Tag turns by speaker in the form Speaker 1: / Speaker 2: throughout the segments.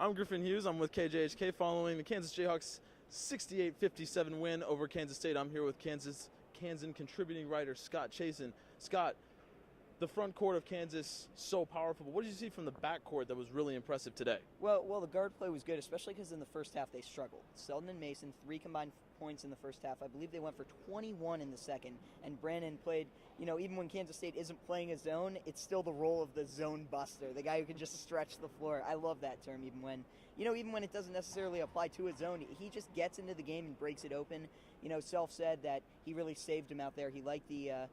Speaker 1: I'm Griffin Hughes. I'm with KJHK following the Kansas Jayhawks 68-57 win over Kansas State. I'm here with Kansan contributing writer Scott Chasen. Scott, the front court of Kansas, so powerful. But what did you see from the back court that was really impressive today?
Speaker 2: Well, the guard play was good, especially because in the first half they struggled. Selden and Mason, 3 combined points in the first half. I believe they went for 21 in the second. And Brandon played, even when Kansas State isn't playing a zone, it's still the role of the zone buster, the guy who can just stretch the floor. I love that term, even when it doesn't necessarily apply to a zone. He just gets into the game and breaks it open. Self said that he really saved him out there. He liked the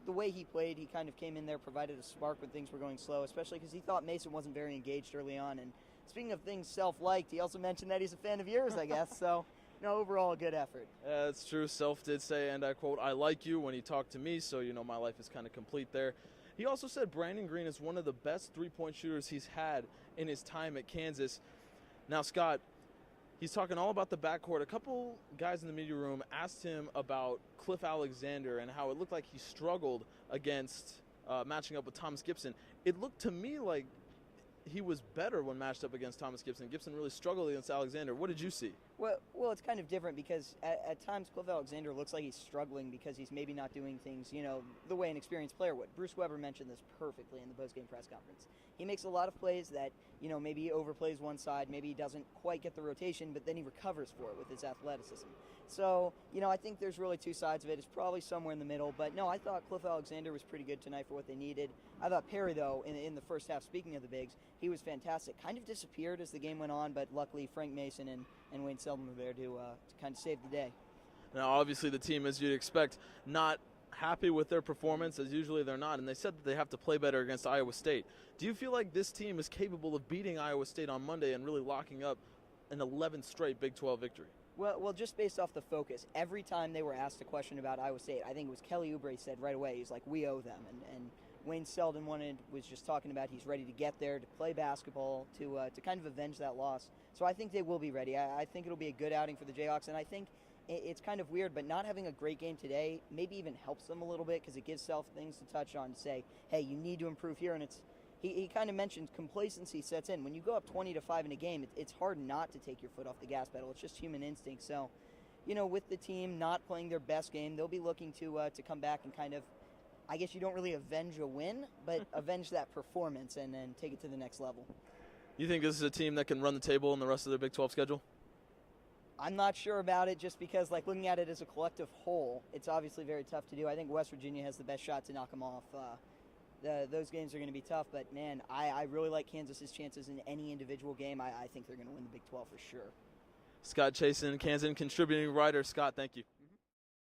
Speaker 2: way he played. He kind of came in there, provided a spark when things were going slow, especially because he thought Mason wasn't very engaged early on. And speaking of things Self liked, he also mentioned that he's a fan of yours, I guess. So, overall, a good effort.
Speaker 1: Yeah, that's true. Self did say, and I quote, "I like you," when he talked to me, so my life is kind of complete there. He also said Brandon Green is one of the best three-point shooters he's had in his time at Kansas. Now, Scott, he's talking all about the backcourt. A couple guys in the media room asked him about Cliff Alexander and how it looked like he struggled against matching up with Thomas Gibson. It looked to me like he was better when matched up against Thomas Gibson. Gibson really struggled against Alexander. What did you see?
Speaker 2: Well, it's kind of different because at times Cliff Alexander looks like he's struggling because he's maybe not doing things, the way an experienced player would. Bruce Weber mentioned this perfectly in the post-game press conference. He makes a lot of plays that, maybe he overplays one side, maybe he doesn't quite get the rotation, but then he recovers for it with his athleticism. So, I think there's really two sides of it. It's probably somewhere in the middle. But, no, I thought Cliff Alexander was pretty good tonight for what they needed. I thought Perry, though, in the first half, speaking of the bigs, he was fantastic. Kind of disappeared as the game went on, but luckily Frank Mason and Wayne Selden were there to kind of save the day.
Speaker 1: Now, obviously, the team, as you'd expect, not happy with their performance, as usually they're not, and they said that they have to play better against Iowa State. Do you feel like this team is capable of beating Iowa State on Monday and really locking up an 11th straight Big 12 victory?
Speaker 2: Well, just based off the focus, every time they were asked a question about Iowa State, I think it was Kelly Oubre said right away, he's like, we owe them. And Wayne Selden was just talking about he's ready to get there, to play basketball, to kind of avenge that loss. So I think they will be ready. I think it'll be a good outing for the Jayhawks, and I think it's kind of weird, but not having a great game today maybe even helps them a little bit because it gives Self things to touch on, to say, hey, you need to improve here, and he kind of mentioned complacency sets in. When you go up 20-5 in a game, it's hard not to take your foot off the gas pedal. It's just human instinct. So, with the team not playing their best game, they'll be looking to come back and kind of, I guess you don't really avenge a win, but avenge that performance and then take it to the next level.
Speaker 1: You think this is a team that can run the table in the rest of their Big 12 schedule?
Speaker 2: I'm not sure about it just because, looking at it as a collective whole, it's obviously very tough to do. I think West Virginia has the best shot to knock them off. Those games are going to be tough, but, man, I really like Kansas's chances in any individual game. I think they're going to win the Big 12 for sure.
Speaker 1: Scott Chasen, Kansan contributing writer. Scott, thank you.